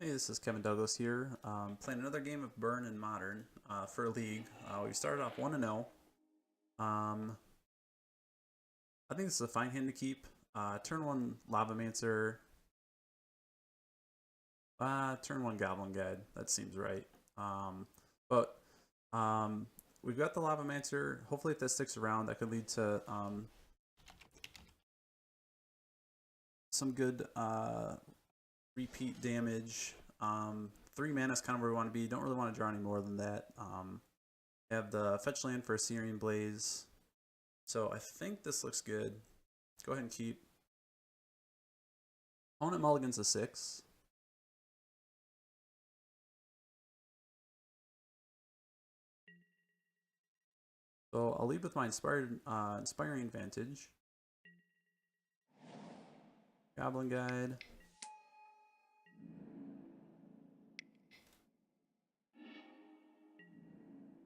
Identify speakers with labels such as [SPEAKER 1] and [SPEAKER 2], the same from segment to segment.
[SPEAKER 1] Hey, this is Kevin Douglas here, playing another game of Burn in Modern for a league. We started off 1-0. I think this is a fine hand to keep. Turn 1 Lavamancer, turn 1 Goblin Guide. That seems right. But we've got the Lavamancer. Hopefully if that sticks around, that could lead to some good repeat damage. 3 mana is kind of where we want to be. Don't really want to draw any more than that. Have the fetch land for a Syrian Blaze. So I think this looks good. Go ahead and keep. Opponent mulligans a 6. So I'll lead with my Inspiring Advantage. Goblin Guide.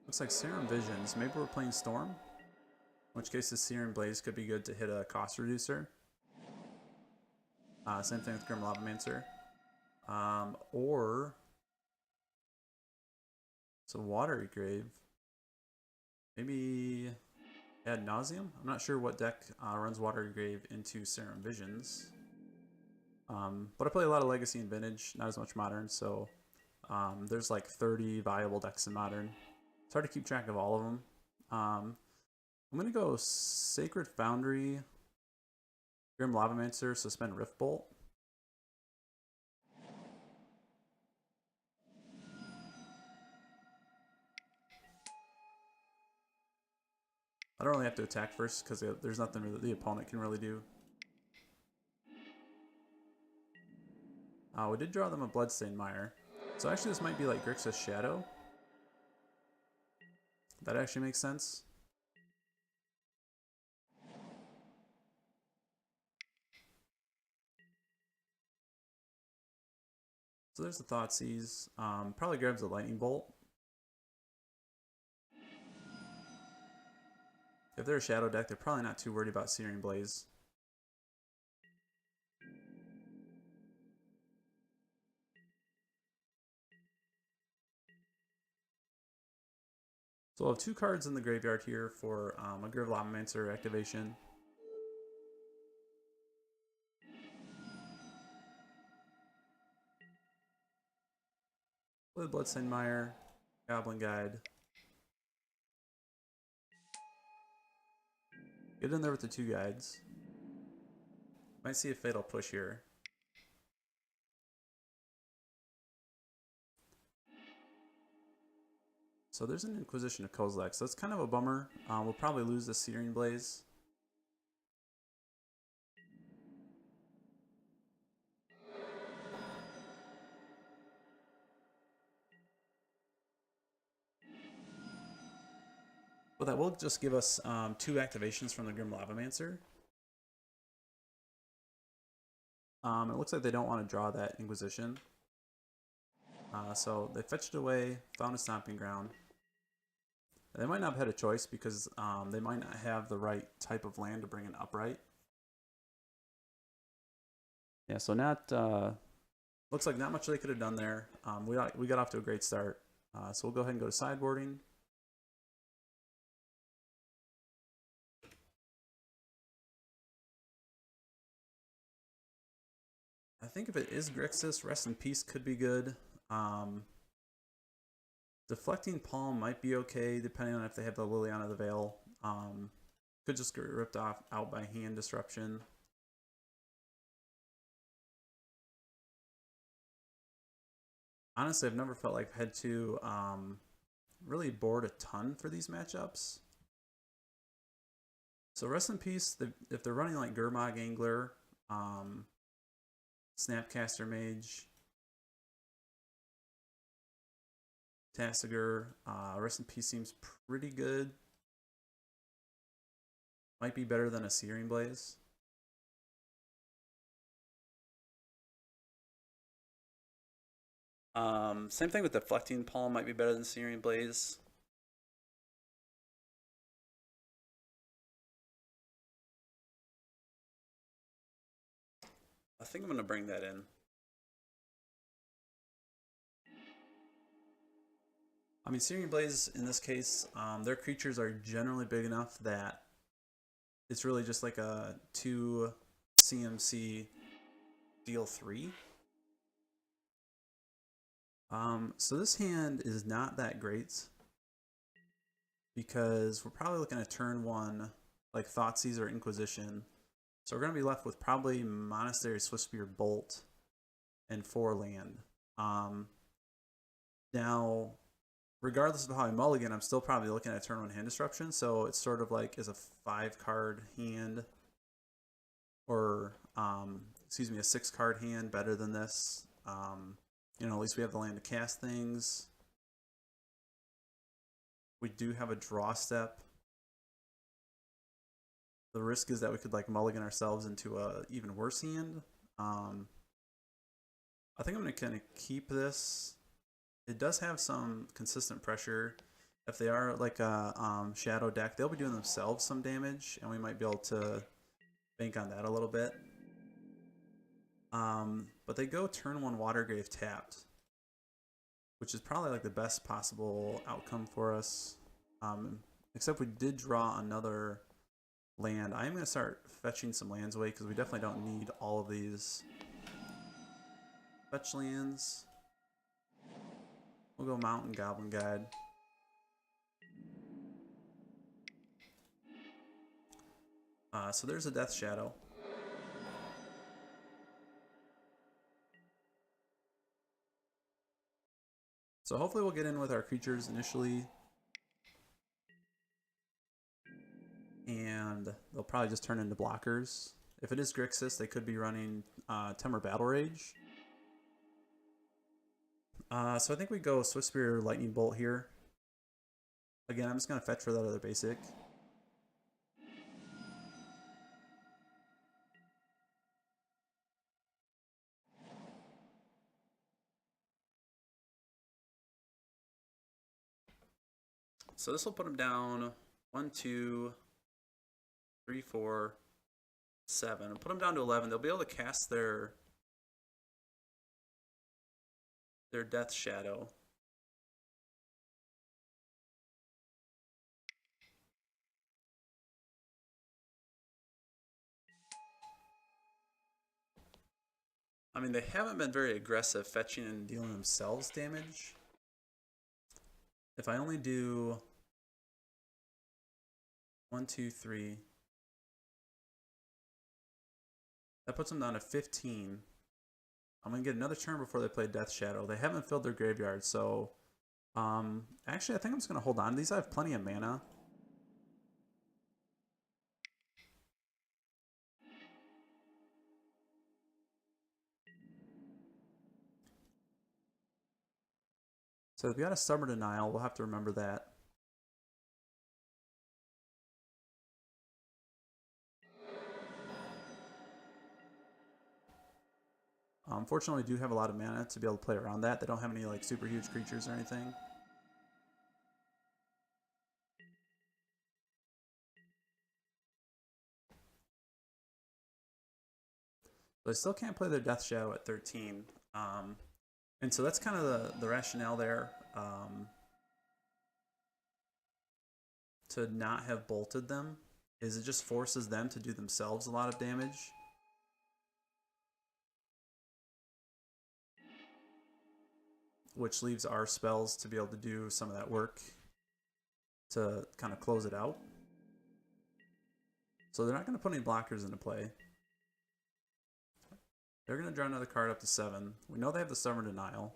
[SPEAKER 1] Looks like Serum Visions. Maybe we're playing Storm. In which case the Syrian Blaze could be good to hit a cost reducer. Same thing with Grim Lavamancer. Or it's a Watery Grave. Maybe Ad Nauseam? I'm not sure what deck runs Watery Grave into Serum Visions. But I play a lot of Legacy and Vintage, not as much Modern, so there's like 30 viable decks in Modern. It's hard to keep track of all of them. I'm going to go Sacred Foundry, Grim Lavamancer, Suspend Rift Bolt. I don't really have to attack first because there's nothing really the opponent can really do. We did draw them a Bloodstained Mire. So actually this might be like Grixis Shadow. That actually makes sense. So there's the Thoughtseize. Probably grabs the Lightning Bolt. If they're a Shadow deck, they're probably not too worried about Syrian Blaze. So we'll have 2 cards in the graveyard here for a Grim Lavamancer activation. Play the Bloodstained Mire, Goblin Guide. Get in there with the 2 guides. Might see a Fatal Push here. So there's an Inquisition of Kozilek, so that's kind of a bummer. We'll probably lose the Syrian Blaze. But that will just give us 2 activations from the Grim Lavamancer. It looks like they don't want to draw that Inquisition. So they fetched it away, found a Stomping Ground. They might not have had a choice because they might not have the right type of land to bring in upright. Yeah, so looks like not much they could have done there. We got off to a great start. So we'll go ahead and go to sideboarding. I think if it is Grixis, Rest in Peace could be good. Deflecting Palm might be okay, depending on if they have the Liliana of the Veil. Could just get ripped out by hand disruption. Honestly, I've never felt like I've had to really board a ton for these matchups. So Rest in Peace, if they're running like Gurmag Angler, Snapcaster Mage, Tasigur, Rest in Peace seems pretty good. Might be better than a Syrian Blaze. Same thing with Deflecting Palm, might be better than Syrian Blaze. I think I'm going to bring that in. I mean, Searing Blaze in this case, their creatures are generally big enough that it's really just like a 2 CMC deal 3. So this hand is not that great because we're probably looking at turn 1 like Thoughtseize or Inquisition. So we're going to be left with probably Monastery, Swiftspear, Bolt, and 4 land. Now, regardless of how I mulligan, I'm still probably looking at turn 1 hand disruption, so it's sort of like is a 5-card hand, or excuse me, a 6-card hand better than this. You know, at least we have the land to cast things. We do have a draw step. The risk is that we could like mulligan ourselves into a even worse hand. I think I'm gonna kind of keep this. It does have some consistent pressure. If they are like a shadow deck, they'll be doing themselves some damage, and we might be able to bank on that a little bit. But they go turn 1 Watergrave tapped, which is probably like the best possible outcome for us. Except we did draw another land. I am going to start fetching some lands away because we definitely don't need all of these. Fetch lands. We'll go Mountain Goblin Guide. So there's a Death Shadow. So hopefully we'll get in with our creatures initially. And they'll probably just turn into blockers. If it is Grixis, they could be running Temur Battle Rage. So I think we go Swiftspear Lightning Bolt here. Again, I'm just going to fetch for that other basic. So this will put them down 1, 2, 3, 4, 7. I'll put them down to 11. They'll be able to cast their Death Shadow. I mean, they haven't been very aggressive fetching and dealing themselves damage. If I only do 1, 2, 3, that puts them down to 15. I'm going to get another turn before they play Death Shadow. They haven't filled their graveyard, so actually I think I'm just going to hold on to these. I have plenty of mana. So if we got a Stubborn Denial, we'll have to remember that. Unfortunately, we do have a lot of mana to be able to play around that. They don't have any like super huge creatures or anything. But they still can't play their Death Shadow at 13. And so that's kind of the rationale there. To not have bolted them is it just forces them to do themselves a lot of damage. Which leaves our spells to be able to do some of that work to kind of close it out. So they're not going to put any blockers into play. They're going to draw another card up to 7. We know they have the Stubborn Denial.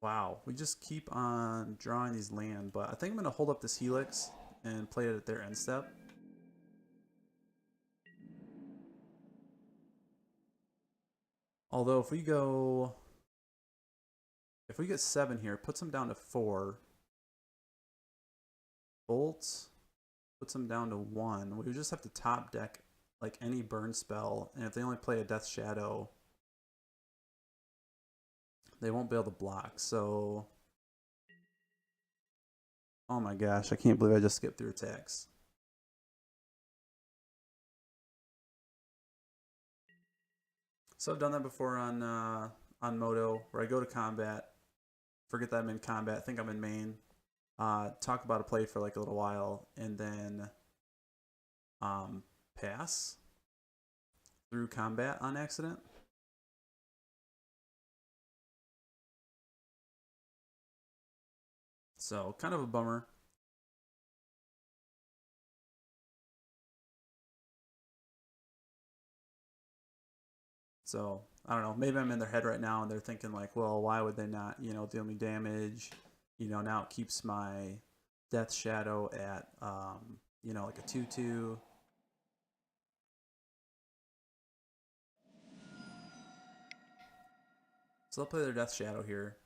[SPEAKER 1] Wow, we just keep on drawing these land, but I think I'm going to hold up this Helix and play it at their end step. Although if we get 7 here, it puts them down to 4. Bolt puts them down to 1. We just have to top deck like any burn spell, and if they only play a Death Shadow, they won't be able to block. So, oh my gosh, I can't believe I just skipped through attacks. So I've done that before on on Moto where I go to combat, forget that I'm in combat, think I'm in main, talk about a play for like a little while, and then pass through combat on accident. So kind of a bummer. So I don't know. Maybe I'm in their head right now, and they're thinking like, well, why would they not, deal me damage? Now it keeps my Death Shadow at, like a 2/2. So they'll play their Death Shadow here.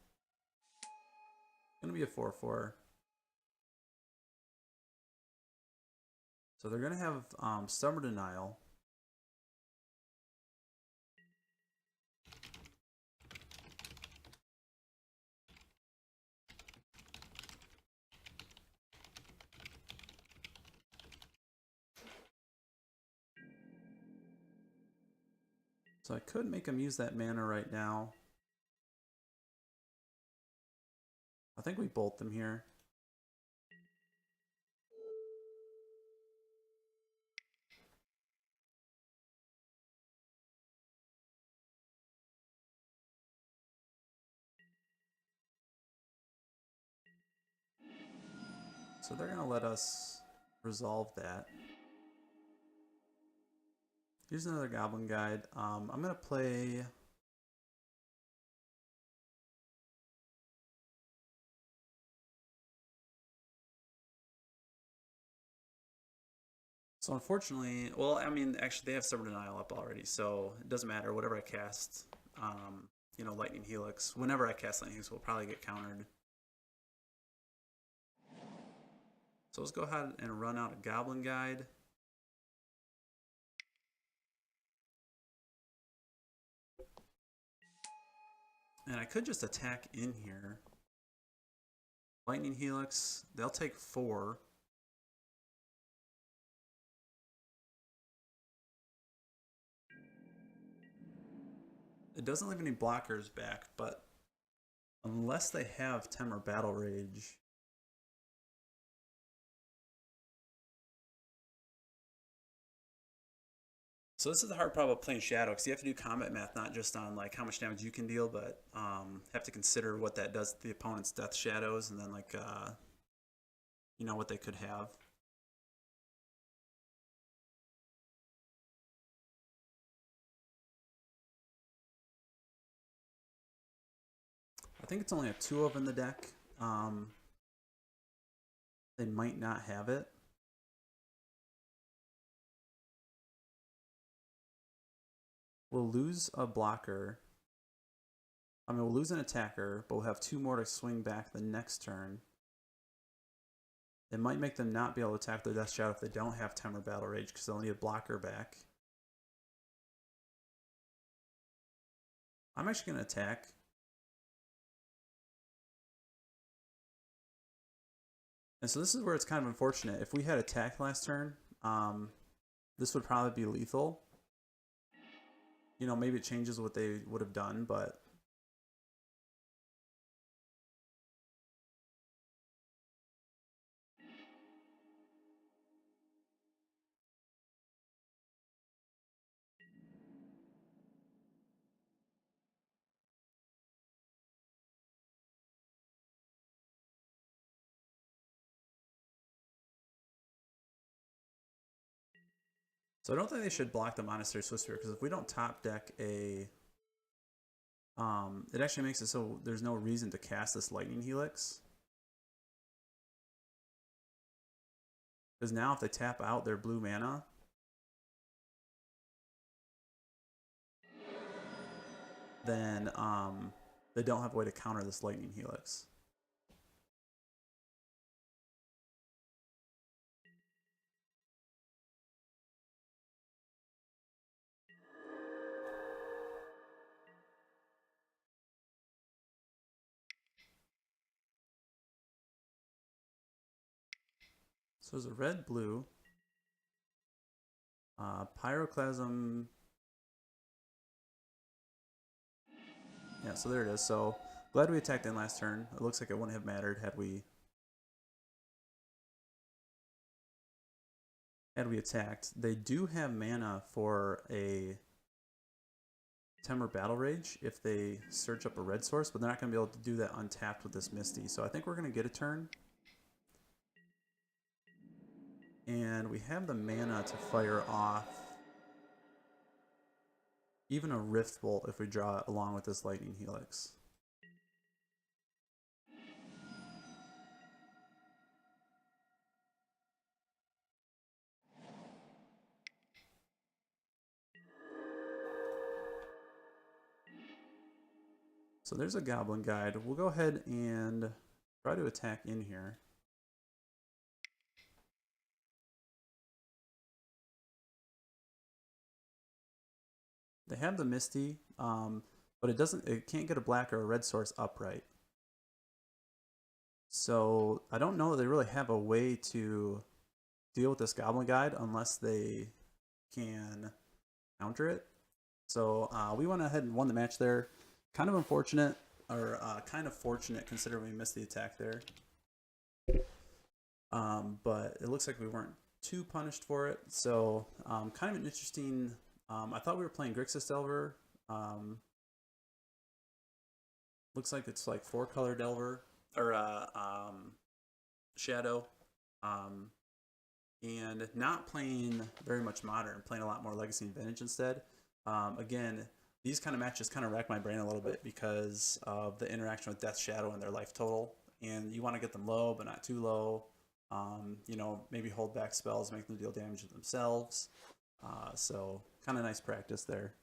[SPEAKER 1] Gonna be a 4/4. So they're gonna have Stubborn Denial. So I could make them use that mana right now. I think we bolt them here. So they're gonna let us resolve that. Here's another Goblin Guide. I'm gonna play. So unfortunately, well, I mean, actually, they have Stubborn Denial up already, so it doesn't matter. Whatever I cast, Lightning Helix. Whenever I cast Lightning Helix, will probably get countered. So let's go ahead and run out a Goblin Guide. And I could just attack in here. Lightning Helix, they'll take 4. It doesn't leave any blockers back, but unless they have Temur Battle Rage. So this is the hard part about playing Shadow, because you have to do combat math, not just on like how much damage you can deal, but have to consider what that does to the opponent's Death Shadows, and then like what they could have. I think it's only a 2-of in the deck. They might not have it. We'll lose a blocker. I mean, we'll lose an attacker, but we'll have 2 more to swing back the next turn. It might make them not be able to attack their Death Shadow if they don't have Temur Battle Rage, because they'll need a blocker back. I'm actually going to attack. And so this is where it's kind of unfortunate. If we had attacked last turn, this would probably be lethal. Maybe it changes what they would have done, but so I don't think they should block the Monastery Swiftspear, because if we don't top deck a it actually makes it so there's no reason to cast this Lightning Helix. Because now if they tap out their blue mana, then they don't have a way to counter this Lightning Helix. So there's a red-blue, Pyroclasm, Yeah, so there it is. So glad we attacked in last turn. It looks like it wouldn't have mattered had we attacked. They do have mana for a Temur Battle Rage if they search up a red source, but they're not going to be able to do that untapped with this Misty. So I think we're going to get a turn. And we have the mana to fire off even a Rift Bolt if we draw it along with this Lightning Helix. So there's a Goblin Guide. We'll go ahead and try to attack in here. They have the Misty, but it can't get a black or a red source upright. So I don't know that they really have a way to deal with this Goblin Guide unless they can counter it. So we went ahead and won the match there. Kind of unfortunate, or kind of fortunate considering we missed the attack there. But it looks like we weren't too punished for it. So kind of an interesting. I thought we were playing Grixis Delver. Looks like it's like 4-color Delver or Shadow, and not playing very much Modern, playing a lot more Legacy and Vintage instead. Again, these kind of matches kind of rack my brain a little bit because of the interaction with Death Shadow and their life total, and you want to get them low but not too low. You know, maybe hold back spells, make them deal damage to themselves. So kind of nice practice there.